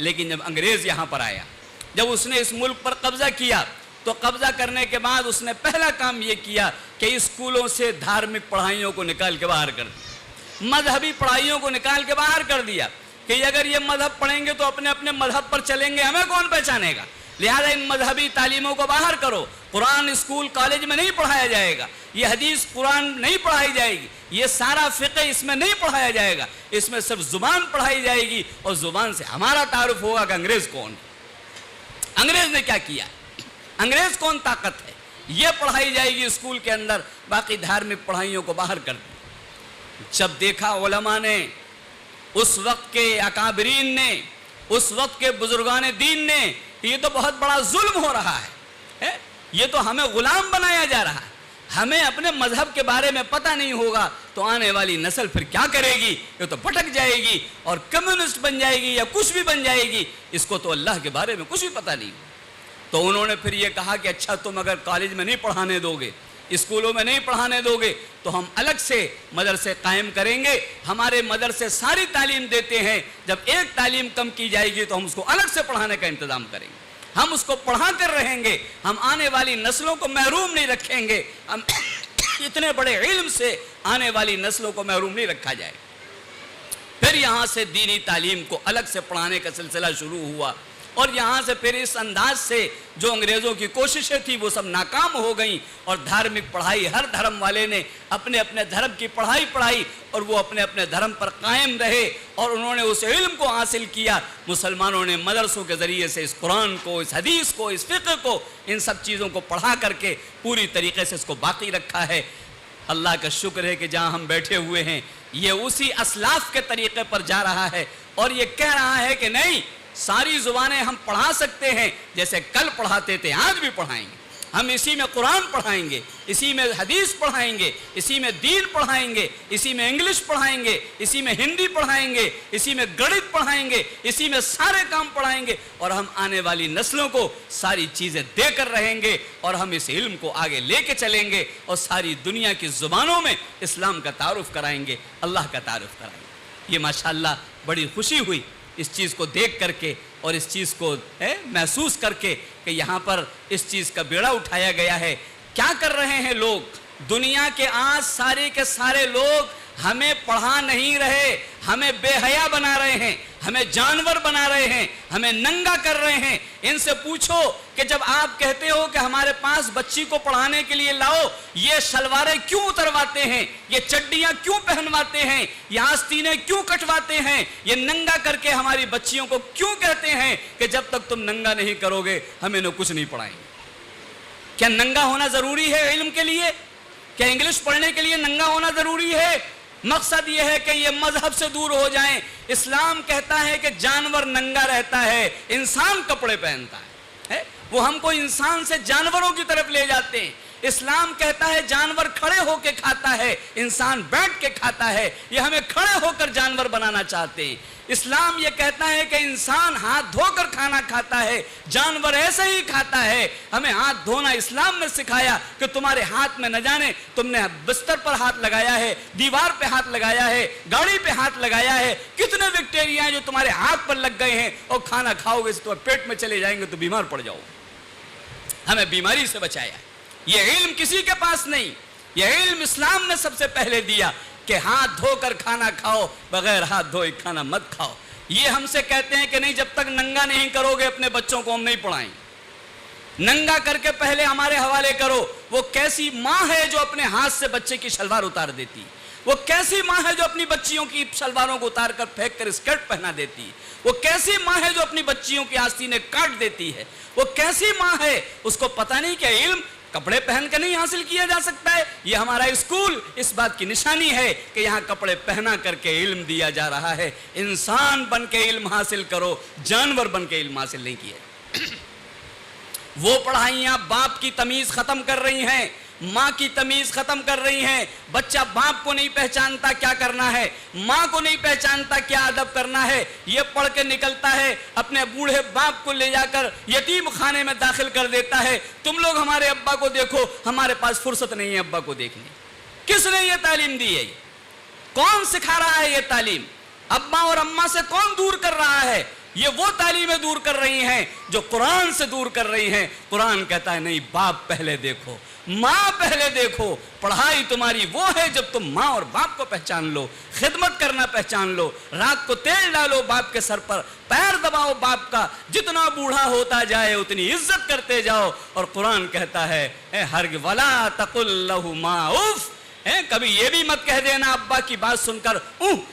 لیکن جب انگریز یہاں پر آیا، جب اس نے اس ملک پر قبضہ کیا، تو قبضہ کرنے کے بعد اس نے پہلا کام یہ کیا کہ اسکولوں سے دھارمک پڑھائیوں کو نکال کے باہر کر دیا، مذہبی پڑھائیوں کو نکال کے باہر کر دیا کہ اگر یہ مذہب پڑھیں گے تو اپنے اپنے مذہب پر چلیں گے، ہمیں کون پہچانے گا، لہذا ان مذہبی تعلیموں کو باہر کرو، قرآن اسکول کالج میں نہیں پڑھایا جائے گا، یہ حدیث قرآن نہیں پڑھائی جائے گی، یہ سارا فقہ اس میں نہیں پڑھایا جائے گا، اس میں صرف زبان پڑھائی جائے گی، اور زبان سے ہمارا تعارف ہوگا کہ انگریز کون، انگریز نے کیا کیا، انگریز کون طاقت ہے، یہ پڑھائی جائے گی اسکول کے اندر، باقی دھارمک پڑھائیوں کو باہر کر دیا۔ جب دیکھا علماء نے، اس وقت کے اکابرین نے، اس وقت کے بزرگان دین نے، یہ تو بہت بڑا ظلم ہو رہا ہے، یہ تو ہمیں غلام بنایا جا رہا ہے، ہمیں اپنے مذہب کے بارے میں پتہ نہیں ہوگا تو آنے والی نسل پھر کیا کرے گی، یہ تو بھٹک جائے گی اور کمیونسٹ بن جائے گی یا کچھ بھی بن جائے گی، اس کو تو اللہ کے بارے میں کچھ بھی پتہ نہیں۔ تو انہوں نے پھر یہ کہا کہ اچھا تم اگر کالج میں نہیں پڑھانے دو گے، اسکولوں میں نہیں پڑھانے دو گے تو ہم الگ سے مدرسے قائم کریں گے، ہمارے مدرسے ساری تعلیم دیتے ہیں، جب ایک تعلیم کم کی جائے گی تو ہم اس کو الگ سے پڑھانے کا انتظام کریں گے، ہم اس کو پڑھاتے رہیں گے، ہم آنے والی نسلوں کو محروم نہیں رکھیں گے، ہم اتنے بڑے علم سے آنے والی نسلوں کو محروم نہیں رکھا جائے۔ پھر یہاں سے دینی تعلیم کو الگ سے پڑھانے کا سلسلہ شروع ہوا، اور یہاں سے پھر اس انداز سے جو انگریزوں کی کوششیں تھی وہ سب ناکام ہو گئیں، اور دھارمک پڑھائی ہر دھرم والے نے اپنے اپنے دھرم کی پڑھائی پڑھائی، اور وہ اپنے اپنے دھرم پر قائم رہے، اور انہوں نے اس علم کو حاصل کیا۔ مسلمانوں نے مدرسوں کے ذریعے سے اس قرآن کو، اس حدیث کو، اس فقہ کو، ان سب چیزوں کو پڑھا کر کے پوری طریقے سے اس کو باقی رکھا ہے۔ اللہ کا شکر ہے کہ جہاں ہم بیٹھے ہوئے ہیں یہ اسی اسلاف کے طریقے پر جا رہا ہے، اور یہ کہہ رہا ہے کہ نہیں، ساری زبانیں ہم پڑھا سکتے ہیں، جیسے کل پڑھاتے تھے آج بھی پڑھائیں گے، ہم اسی میں قرآن پڑھائیں گے، اسی میں حدیث پڑھائیں گے، اسی میں دین پڑھائیں گے، اسی میں انگلش پڑھائیں گے، اسی میں ہندی پڑھائیں گے، اسی میں گڑت پڑھائیں گے، اسی میں سارے کام پڑھائیں گے، اور ہم آنے والی نسلوں کو ساری چیزیں دے کر رہیں گے، اور ہم اس علم کو آگے لے کے چلیں گے، اور ساری دنیا کی زبانوں میں اسلام کا تعارف کرائیں گے، اللہ کا تعارف کرائیں گے۔ یہ ماشاءاللہ بڑی خوشی ہوئی اس چیز کو دیکھ کر کے، اور اس چیز کو محسوس کر کے کہ یہاں پر اس چیز کا بیڑا اٹھایا گیا ہے۔ کیا کر رہے ہیں لوگ؟ دنیا کے آج سارے کے سارے لوگ ہمیں پڑھا نہیں رہے، ہمیں بے حیا بنا رہے ہیں، ہمیں جانور بنا رہے ہیں، ہمیں ننگا کر رہے ہیں۔ ان سے پوچھو کہ جب آپ کہتے ہو کہ ہمارے پاس بچی کو پڑھانے کے لیے لاؤ، یہ شلواریں کیوں اترواتے ہیں، یہ چڈیاں کیوں پہنواتے ہیں، یہ آستینیں کیوں کٹواتے ہیں، یہ ننگا کر کے ہماری بچیوں کو کیوں کہتے ہیں کہ جب تک تم ننگا نہیں کرو گے ہم انہیں کچھ نہیں پڑھائیں گے؟ کیا ننگا ہونا ضروری ہے علم کے لیے؟ کیا انگلش پڑھنے کے لیے ننگا ہونا ضروری ہے؟ مقصد یہ ہے کہ یہ مذہب سے دور ہو جائیں۔ اسلام کہتا ہے کہ جانور ننگا رہتا ہے، انسان کپڑے پہنتا ہے، وہ ہم کو انسان سے جانوروں کی طرف لے جاتے ہیں۔ اسلام کہتا ہے جانور کھڑے ہو کے کھاتا ہے، انسان بیٹھ کے کھاتا ہے، یہ ہمیں کھڑے ہو کر جانور بنانا چاہتے ہیں۔ اسلام یہ کہتا ہے کہ انسان ہاتھ دھو کر کھانا کھاتا ہے، جانور ایسے ہی کھاتا ہے۔ ہمیں ہاتھ دھونا اسلام نے سکھایا کہ تمہارے ہاتھ میں نہ جانے تم نے بستر پر ہاتھ لگایا ہے، دیوار پہ ہاتھ لگایا ہے، گاڑی پہ ہاتھ لگایا ہے، کتنے بیکٹیریا ہیں جو تمہارے ہاتھ پر لگ گئے ہیں، اور کھانا کھاؤ گے تو پیٹ میں چلے جائیں گے تو بیمار پڑ جاؤ گے۔ ہمیں بیماری سے بچایا۔ یہ علم کسی کے پاس نہیں، یہ علم اسلام نے سب سے پہلے دیا کہ ہاتھ دھو کر کھانا کھاؤ، بغیر ہاتھ دھوئے کھانا مت کھاؤ۔ یہ ہم سے کہتے ہیں کہ نہیں، جب تک ننگا نہیں کرو گے اپنے بچوں کو ہم نہیں پڑھائیں گے۔ ننگا کر کے پہلے ہمارے حوالے کرو۔ وہ کیسی ماں ہے جو اپنے ہاتھ سے بچے کی شلوار اتار دیتی؟ وہ کیسی ماں ہے جو اپنی بچیوں کی شلواروں کو اتار کر پھینک کر اسکرٹ پہنا دیتی؟ وہ کیسی ماں ہے جو اپنی بچیوں کی آستینیں کاٹ دیتی ہے؟ وہ کیسی ماں ہے؟ اس کو پتہ نہیں کہ علم کپڑے پہن کے نہیں حاصل کیا جا سکتا ہے۔ یہ ہمارا اسکول اس بات کی نشانی ہے کہ یہاں کپڑے پہنا کر کے علم دیا جا رہا ہے۔ انسان بن کے علم حاصل کرو، جانور بن کے علم حاصل نہیں کیا۔ وہ پڑھائیاں باپ کی تمیز ختم کر رہی ہیں، ماں کی تمیز ختم کر رہی ہیں۔ بچہ باپ کو نہیں پہچانتا کیا کرنا ہے، ماں کو نہیں پہچانتا کیا ادب کرنا ہے، یہ پڑھ کے نکلتا ہے، اپنے بوڑھے باپ کو لے جا کر یتیم خانے میں داخل کر دیتا ہے۔ تم لوگ ہمارے ابا کو دیکھو، ہمارے پاس فرصت نہیں ہے ابا کو دیکھنے۔ کس نے یہ تعلیم دی ہے؟ کون سکھا رہا ہے یہ تعلیم؟ ابا اور اماں سے کون دور کر رہا ہے؟ یہ وہ تعلیمیں دور کر رہی ہیں جو قرآن سے دور کر رہی ہیں. قرآن کہتا ہے نہیں، باپ پہلے دیکھو، ماں پہلے دیکھو. پڑھائی تمہاری وہ ہے جب تم ماں اور باپ کو پہچان لو، خدمت کرنا پہچان لو، رات کو تیل ڈالو باپ کے سر پر، پیر دباؤ باپ کا، جتنا بوڑھا ہوتا جائے اتنی عزت کرتے جاؤ. اور قرآن کہتا ہے ہرگز ولا تقل لہما اف، کبھی یہ بھی مت کہہ دینا ابا کی بات سن کر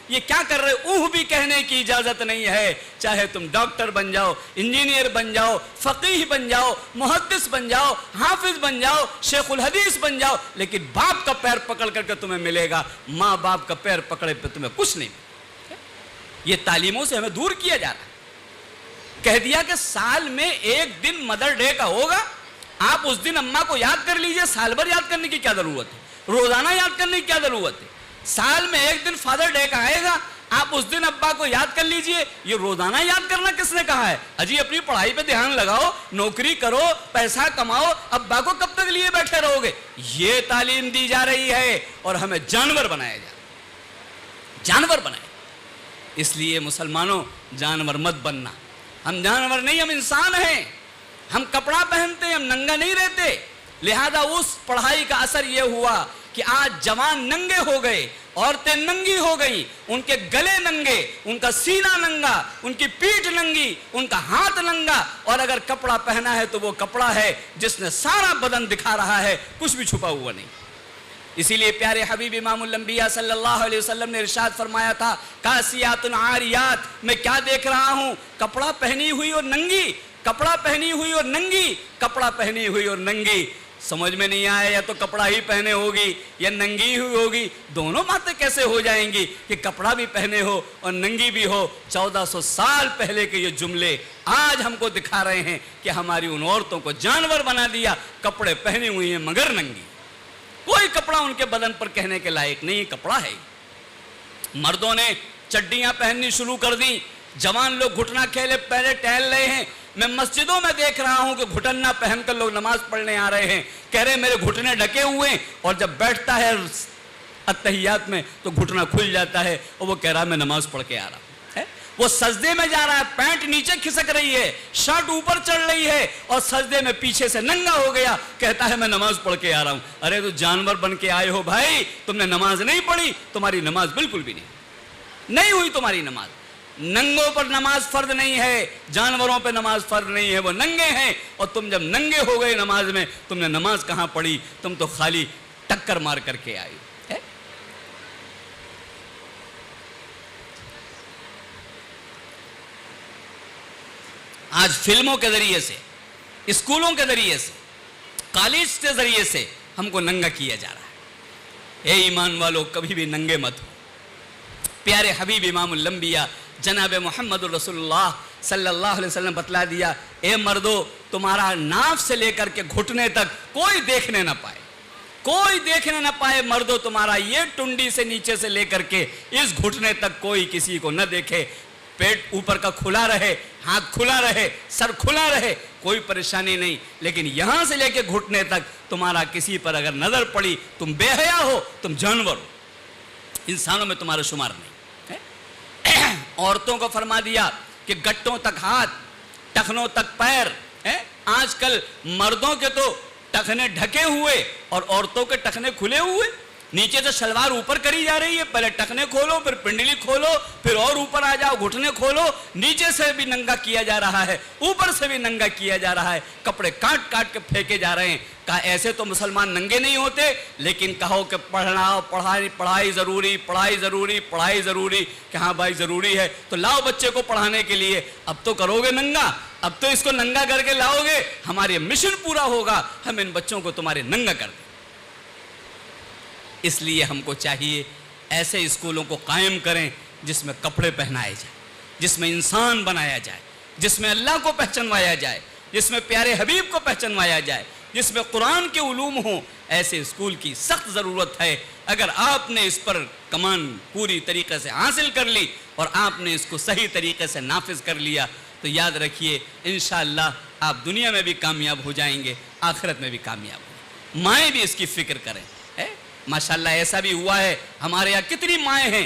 یہ کیا کر رہے، بھی کہنے کی اجازت نہیں ہے. چاہے تم ڈاکٹر بن جاؤ، انجینئر بن جاؤ، فقیہ بن جاؤ، محدث بن جاؤ، حافظ بن جاؤ، شیخ الحدیث بن جاؤ، لیکن باپ کا پیر پکڑ کر کے تمہیں ملے گا. ماں باپ کا پیر پکڑے پہ تمہیں کچھ نہیں. یہ تعلیموں سے ہمیں دور کیا جا رہا ہے. کہہ دیا کہ سال میں ایک دن مدر ڈے کا ہوگا، آپ اس دن اماں کو یاد کر لیجئے. سال بھر یاد کرنے کی کیا ضرورت ہے؟ روزانہ یاد کرنے کی کیا ضرورت ہے؟ سال میں ایک دن فادر ڈے کا آئے گا، آپ اس دن ابا کو یاد کر لیجئے. یہ روزانہ یاد کرنا کس نے کہا ہے؟ اجی اپنی پڑھائی پہ دھیان لگاؤ، نوکری کرو، پیسہ کماؤ، ابا کو کب تک لیے بیٹھے رہو گے؟ یہ تعلیم دی جا رہی ہے اور ہمیں جانور بنایا جا رہا ہے. جانور بنائے. اس لیے مسلمانوں جانور مت بننا. ہم جانور نہیں، ہم انسان ہیں. ہم کپڑا پہنتے ہیں، ہم ننگا نہیں رہتے. لہذا اس پڑھائی کا اثر یہ ہوا کہ آج جوان ننگے ہو گئے، عورتیں ننگی ہو گئیں، ان کے گلے ننگے، ان کا سینہ ننگا، ان کی پیٹھ ننگی، ان کا ہاتھ ننگا. اور اگر کپڑا پہنا ہے تو وہ کپڑا ہے جس نے سارا بدن دکھا رہا ہے، کچھ بھی چھپا ہوا نہیں. اسی لیے پیارے حبیب امام الانبیاء صلی اللہ علیہ وسلم نے ارشاد فرمایا تھا کاسیات عاریات. میں کیا دیکھ رہا ہوں؟ کپڑا پہنی ہوئی اور ننگی، کپڑا پہنی ہوئی اور ننگی، کپڑا پہنی ہوئی اور ننگی. سمجھ میں نہیں آیا، یا تو کپڑا ہی پہنے ہوگی یا ننگی ہوئی ہوگی. دونوں باتیں کیسے ہو جائیں گی کہ کپڑا بھی پہنے ہو اور ننگی بھی ہو؟ 1400 سال پہلے کے یہ جملے آج ہم کو دکھا رہے ہیں کہ ہماری ان عورتوں کو جانور بنا دیا. کپڑے پہنی ہوئی ہیں مگر ننگی. کوئی کپڑا ان کے بدن پر کہنے کے لائق نہیں کپڑا ہے. مردوں نے چڈیاں پہننی شروع کر دی. جوان لوگ گھٹنا کھیلے پہلے ٹہل رہے ہیں. میں مسجدوں میں دیکھ رہا ہوں کہ گھٹنا پہن کر لوگ نماز پڑھنے آ رہے ہیں. کہہ رہے میرے گھٹنے ڈھکے ہوئے ہیں، اور جب بیٹھتا ہے اتحیات میں تو گھٹنا کھل جاتا ہے اور وہ کہہ رہا میں نماز پڑھ کے آ رہا ہوں. وہ سجدے میں جا رہا ہے، پینٹ نیچے کھسک رہی ہے، شرٹ اوپر چڑھ رہی ہے، اور سجدے میں پیچھے سے ننگا ہو گیا، کہتا ہے میں نماز پڑھ کے آ رہا ہوں. ارے تو جانور بن کے آئے ہو بھائی، تم نے نماز نہیں پڑھی. تمہاری نماز بالکل بھی نہیں ہوئی. تمہاری نماز ننگوں پر نماز فرض نہیں ہے، جانوروں پہ نماز فرض نہیں ہے، وہ ننگے ہیں. اور تم جب ننگے ہو گئے نماز میں، تم نے نماز کہاں پڑھی؟ تم تو خالی ٹکر مار کر کے آئے. آج فلموں کے ذریعے سے، اسکولوں کے ذریعے سے، کالج کے ذریعے سے ہم کو ننگا کیا جا رہا ہے. اے ایمان والو، کبھی بھی ننگے مت ہو. پیارے حبیب امام الانبیاء جناب محمد رسول اللہ صلی اللہ علیہ وسلم بتلا دیا، اے مردو، تمہارا ناف سے لے کر کے گھٹنے تک کوئی دیکھنے نہ پائے، کوئی دیکھنے نہ پائے. مردو، تمہارا یہ ٹنڈی سے نیچے سے لے کر کے اس گھٹنے تک کوئی کسی کو نہ دیکھے. پیٹ اوپر کا کھلا رہے، ہاتھ کھلا رہے، سر کھلا رہے، کوئی پریشانی نہیں. لیکن یہاں سے لے کے گھٹنے تک تمہارا کسی پر اگر نظر پڑی، تم بے حیا ہو، تم جانور ہو، انسانوں میں تمہارا شمار نہیں. عورتوں کو فرما دیا کہ گٹوں تک ہاتھ، ٹخنوں تک پیر. آج کل مردوں کے تو ٹخنے ڈھکے ہوئے اور عورتوں کے ٹخنے کھلے ہوئے. نیچے سے شلوار اوپر کری جا رہی ہے، پہلے ٹخنے کھولو، پھر پنڈلی کھولو، پھر اور اوپر آ جاؤ، گھٹنے کھولو. نیچے سے بھی ننگا کیا جا رہا ہے، اوپر سے بھی ننگا کیا جا رہا ہے. کپڑے کاٹ کاٹ کے پھینکے جا رہے ہیں. کہا ایسے تو مسلمان ننگے نہیں ہوتے، لیکن کہو کہ پڑھائی ضروری، پڑھائی ضروری، پڑھائی ضروری. کہ ہاں بھائی ضروری ہے تو لاؤ بچے کو پڑھانے کے لیے. اب تو کرو گے ننگا، اب تو اس کو ننگا کر کے لاؤ گے، ہمارے مشن پورا ہوگا، ہم ان بچوں کو تمہارے ننگا کر دیں. اس لیے ہم کو چاہیے ایسے اسکولوں کو قائم کریں جس میں کپڑے پہنائے جائیں، جس میں انسان بنایا جائے، جس میں اللہ کو پہچنوایا جائے، جس میں پیارے حبیب کو پہچنوایا جائے، جس میں قرآن کے علوم ہوں. ایسے اسکول کی سخت ضرورت ہے. اگر آپ نے اس پر کمان پوری طریقے سے حاصل کر لی اور آپ نے اس کو صحیح طریقے سے نافذ کر لیا تو یاد رکھیے انشاءاللہ آپ دنیا میں بھی کامیاب ہو جائیں گے، آخرت میں بھی کامیاب ہوں گے. مائیں بھی اس کی فکر کریں. ماشاءاللہ ایسا بھی ہوا ہے، ہمارے یہاں کتنی مائیں ہیں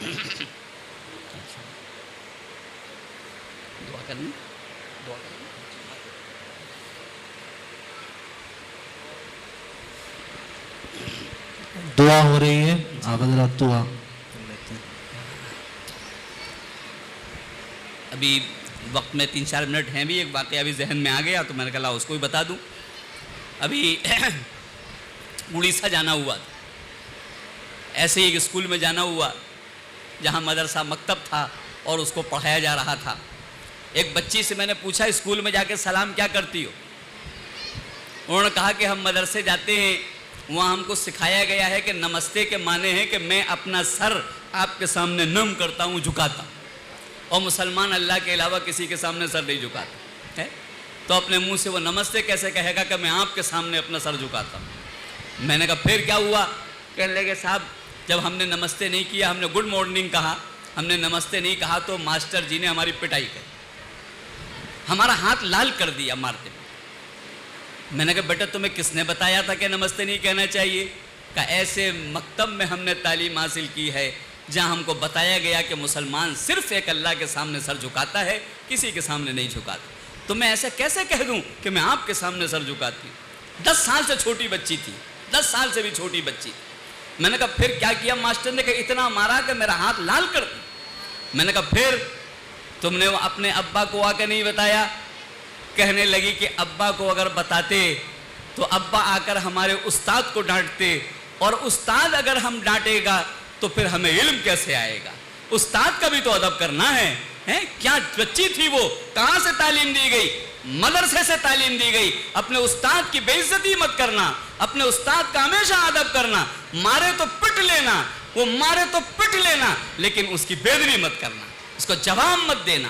دعا کرنی دعا ہو رہی ہے، آپ حضرات دعا ابھی وقت میں 3-4 منٹ ہیں بھی، ایک واقعہ بھی ذہن میں آ گیا تو میں نے کہا اس کو بھی بتا دوں. ابھی اڑیسہ جانا ہوا تھا، ایسے ہی ایک اسکول میں جانا ہوا جہاں مدرسہ مکتب تھا اور اس کو پڑھایا جا رہا تھا. ایک بچی سے میں نے پوچھا اسکول میں جا کے سلام کیا کرتی ہو؟ انہوں نے کہا کہ ہم مدرسے جاتے ہیں، وہاں ہم کو سکھایا گیا ہے کہ نمستے کے معنی ہے کہ میں اپنا سر آپ کے سامنے نم کرتا ہوں، جھکاتا ہوں، اور مسلمان اللہ کے علاوہ کسی کے سامنے سر نہیں جھکاتا ہے. تو اپنے منہ سے وہ نمستے کیسے کہے گا کہ میں آپ کے سامنے اپنا سر جھکاتا ہوں؟ میں نے کہا پھر کیا ہوا؟ کہنے لگے صاحب جب ہم نے نمستے نہیں کیا، ہم نے گڈ مارننگ کہا، ہم نے نمستے نہیں کہا تو ماسٹر جی نے ہماری پٹائی کی، ہمارا ہاتھ لال کر دیا مارتے میں. میں نے کہا بیٹا تمہیں کس نے بتایا تھا کہ نمستے نہیں کہنا چاہیے؟ کہ ایسے مکتب میں ہم نے تعلیم حاصل کی ہے جہاں ہم کو بتایا گیا کہ مسلمان صرف ایک اللہ کے سامنے سر جھکاتا ہے، کسی کے سامنے نہیں جھکاتا. تو میں ایسے کیسے کہہ دوں کہ میں آپ کے سامنے سر جھکاتی ہوں؟ 10 سال سے چھوٹی بچی تھی، 10 سال سے بھی چھوٹی بچی. میں نے کہا پھر کیا کیا؟ ماسٹر نے کہا اتنا مارا کہ میرا ہاتھ لال کر دیا. میں نے کہا پھر تم نے اپنے ابا کو آ کے نہیں بتایا؟ کہنے لگی کہ ابا کو اگر بتاتے تو ابا آ کر ہمارے استاد کو ڈانٹتے، اور استاد اگر ہم ڈانٹے گا تو پھر ہمیں علم کیسے آئے گا؟ استاد کا بھی تو ادب کرنا ہے. کیا بچی تھی وہ، کہاں سے تعلیم دی گئی؟ مدرسے سے تعلیم دی گئی. اپنے استاد کی بے عزتی مت کرنا، اپنے استاد کا ہمیشہ ادب کرنا. مارے تو پٹ لینا، وہ مارے تو پٹ لینا، لیکن اس کی بے ادبی مت کرنا، اس کو جواب مت دینا.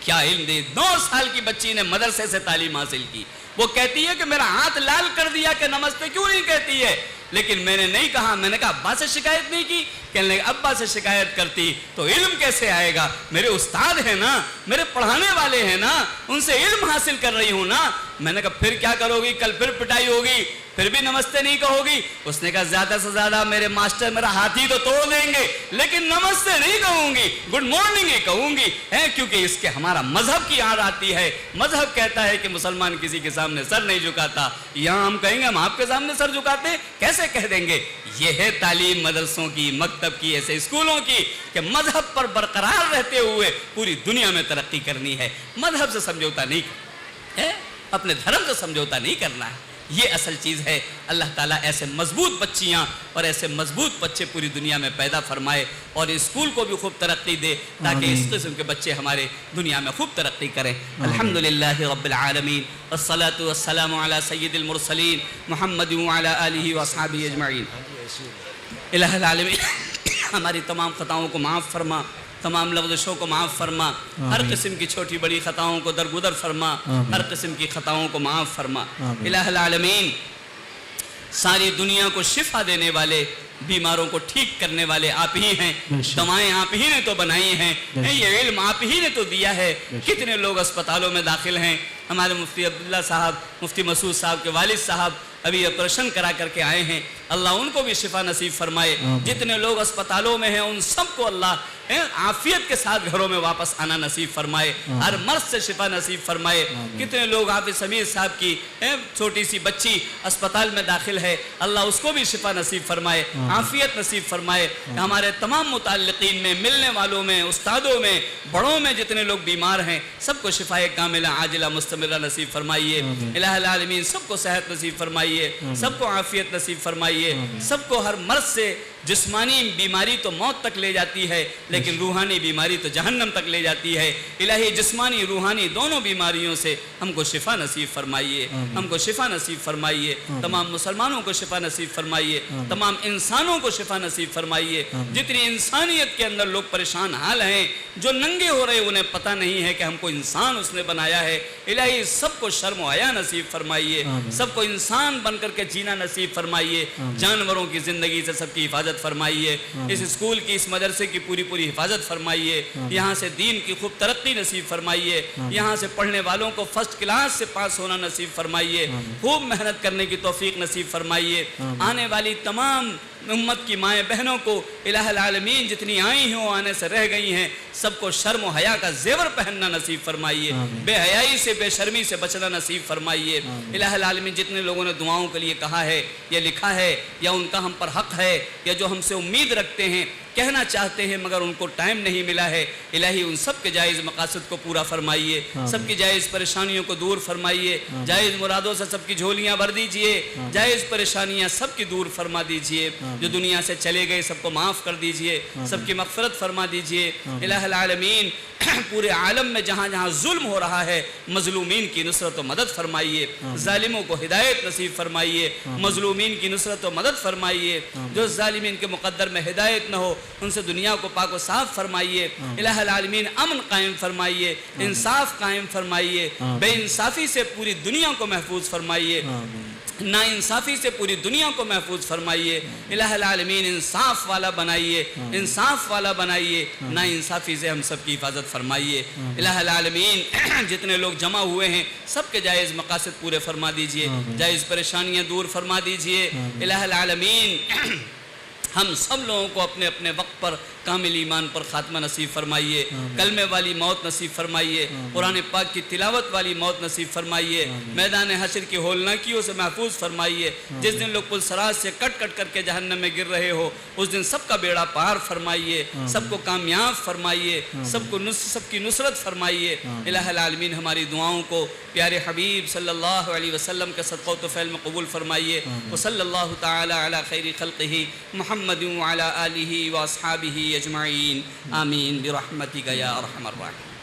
کیا علم دے. 9 سال کی بچی نے مدرسے سے تعلیم حاصل کی. وہ کہتی ہے کہ میرا ہاتھ لال کر دیا کہ نمستے کیوں نہیں کہتی ہے؟ لیکن میں نے نہیں کہا. میں نے کہا ابا سے شکایت نہیں کی؟ کہنے لگے ابا سے شکایت کرتی تو علم کیسے آئے گا؟ میرے استاد ہیں نا، میرے پڑھانے والے ہیں نا، ان سے علم حاصل کر رہی ہوں نا. میں نے کہا پھر کیا کرو گی؟ کل پھر پٹائی ہوگی، پھر بھی نمستے نہیں کہو گی؟ اس نے کہا زیادہ سے زیادہ میرے ماسٹر میرا ہاتھ ہی تو توڑ دیں گے، لیکن نمستے نہیں کہوں گی، گڈ مارننگ ہی کہوں گی. کیونکہ اس کے ہمارا مذہب کی آڑ آتی ہے. مذہب کہتا ہے کہ مسلمان کسی کے سامنے سر نہیں جھکاتا. یہاں ہم کہیں گے ہم آپ کے سامنے سر جھکاتے ہیں، کیسے کہہ دیں گے؟ یہ ہے تعلیم مدرسوں کی، مکتب کی، ایسے اسکولوں کی کہ مذہب پر برقرار رہتے ہوئے پوری دنیا میں ترقی کرنی ہے. مذہب سے سمجھوتا نہیں ہے، اپنے دھرم سے سمجھوتا نہیں کرنا ہے. یہ اصل چیز ہے. اللہ تعالیٰ ایسے مضبوط بچیاں اور ایسے مضبوط بچے پوری دنیا میں پیدا فرمائے اور اسکول کو بھی خوب ترقی دے تاکہ اس قسم کے بچے ہمارے دنیا میں خوب ترقی کریں. الحمدللہ رب العالمین والصلاة والسلام علی سید المرسلین محمد وعلی آلہ واصحابہ اجمعین. الہ العالمین ہماری تمام خطاؤں کو معاف فرما، تمام لغزشوں کو معاف فرما، ہر قسم کی چھوٹی بڑی خطاؤں کو درگزر فرما، ہر قسم کی خطاؤں کو معاف فرما. الہ العالمین ساری دنیا کو شفا دینے والے، بیماروں کو ٹھیک کرنے والے آپ ہی ہیں. دوائیں آپ ہی نے تو بنائی ہیں، یہ علم آپ ہی نے تو دیا ہے. کتنے لوگ اسپتالوں میں داخل ہیں. ہمارے مفتی عبداللہ صاحب، مفتی مسعود صاحب کے والد صاحب ابھی آپریشن کرا کر کے آئے ہیں. اللہ ان کو بھی شفا نصیب فرمائے. جتنے لوگ اسپتالوں میں ہیں ان سب کو اللہ عافیت کے ساتھ گھروں میں واپس آنا نصیب فرمائے، ہر مرض سے شفا نصیب فرمائے. کتنے لوگ حافظ سمیر صاحب کی چھوٹی سی بچی اسپتال میں داخل ہے، اللہ اس کو بھی شفا نصیب فرمائے، عافیت نصیب فرمائے. ہمارے تمام متعلقین میں، ملنے والوں میں، استادوں میں، بڑوں میں جتنے لوگ بیمار ہیں سب کو شفائے کاملہ عاجلہ مستمرہ نصیب فرمائیے. الہ العالمین سب کو صحت نصیب فرمائیے، سب کو عافیت نصیب فرمائیے. سب کو ہر مرض سے، جسمانی بیماری تو موت تک لے جاتی ہے لیکن روحانی بیماری تو جہنم تک لے جاتی ہے. الہی جسمانی روحانی دونوں بیماریوں سے ہم کو شفا نصیب فرمائیے، ہم کو شفا نصیب فرمائیے. تمام مسلمانوں کو شفا نصیب فرمائیے، تمام انسانوں کو شفا نصیب فرمائیے. جتنی انسانیت کے اندر لوگ پریشان حال ہیں، جو ننگے ہو رہے انہیں پتہ نہیں ہے کہ ہم کو انسان اس نے بنایا ہے. الہی سب کو شرم و حیا نصیب فرمائیے، سب کو انسان بن کر کے جینا نصیب فرمائیے. جانوروں کی زندگی سے سب کی حفاظت فرمائیے. اس اسکول کی، اس مدرسے کی پوری حفاظت فرمائیے. یہاں سے دین کی خوب ترقی نصیب فرمائیے. یہاں سے پڑھنے والوں کو فرسٹ کلاس سے پاس ہونا نصیب فرمائیے. خوب محنت کرنے کی توفیق نصیب فرمائیے. آنے والی تمام امت کی مائیں بہنوں کو الہ العالمین جتنی آئی ہیں آنے سے رہ گئی ہیں سب کو شرم و حیا کا زیور پہننا نصیب فرمائیے، بے حیائی سے بے شرمی سے بچنا نصیب فرمائیے۔ الہ العالمین جتنے لوگوں نے دعاؤں کے لیے کہا ہے یا لکھا ہے یا ان کا ہم پر حق ہے یا جو ہم سے امید رکھتے ہیں کہنا چاہتے ہیں مگر ان کو ٹائم نہیں ملا ہے، الہی ان سب کے جائز مقاصد کو پورا فرمائیے، سب کی جائز پریشانیوں کو دور فرمائیے، جائز مرادوں سے سب کی جھولیاں بھر دیجئے، جائز پریشانیاں سب کی دور فرما دیجئے، جو دنیا سے چلے گئے سب کو معاف کر دیجئے، سب کی مغفرت فرما دیجئے۔ الہ العالمین پورے عالم میں جہاں جہاں ظلم ہو رہا ہے مظلومین کی نصرت و مدد فرمائیے، ظالموں کو ہدایت نصیب فرمائیے، مظلومین کی نصرت و مدد فرمائیے، جو ظالمین کے مقدر میں ہدایت نہ ہو ان سے دنیا کو پاک و صاف فرمائیے۔ الہ العالمین امن قائم فرمائیے، انصاف قائم فرمائیے، بے انصافی سے پوری دنیا کو محفوظ فرمائیے، نا انصافی سے پوری دنیا کو محفوظ فرمائیے۔ الہ العالمین انصاف والا بنائیے، انصاف والا بنائیے، نا انصافی سے ہم سب کی حفاظت فرمائیے۔ الہ العالمین جتنے لوگ جمع ہوئے ہیں سب کے جائز مقاصد پورے فرما دیجئے، جائز پریشانیاں دور فرما دیجئے۔ الہ العالمین ہم سب لوگوں کو اپنے اپنے وقت پر کامل ایمان پر خاتمہ نصیب فرمائیے، کلمے والی موت نصیب فرمائیے، قرآن پاک کی تلاوت والی موت نصیب فرمائیے، میدان حشر کی ہولناکیوں سے محفوظ فرمائیے، جس دن لوگ پل صراط سے کٹ کٹ کر کے جہنم میں گر رہے ہو اس دن سب کا بیڑا پار فرمائیے، سب کو کامیاب فرمائیے، سب کی نصرت فرمائیے۔ الہ العالمین ہماری دعاؤں کو پیارے حبیب صلی اللہ علیہ وسلم کے صدقہ و طفیل میں قبول فرمائیے۔ وصلی اللہ تعالی علی خیر خلقہ محمد وعلی آلہ واصحابہ اجمعین، آمین برحمتک یا ارحم الراحمین۔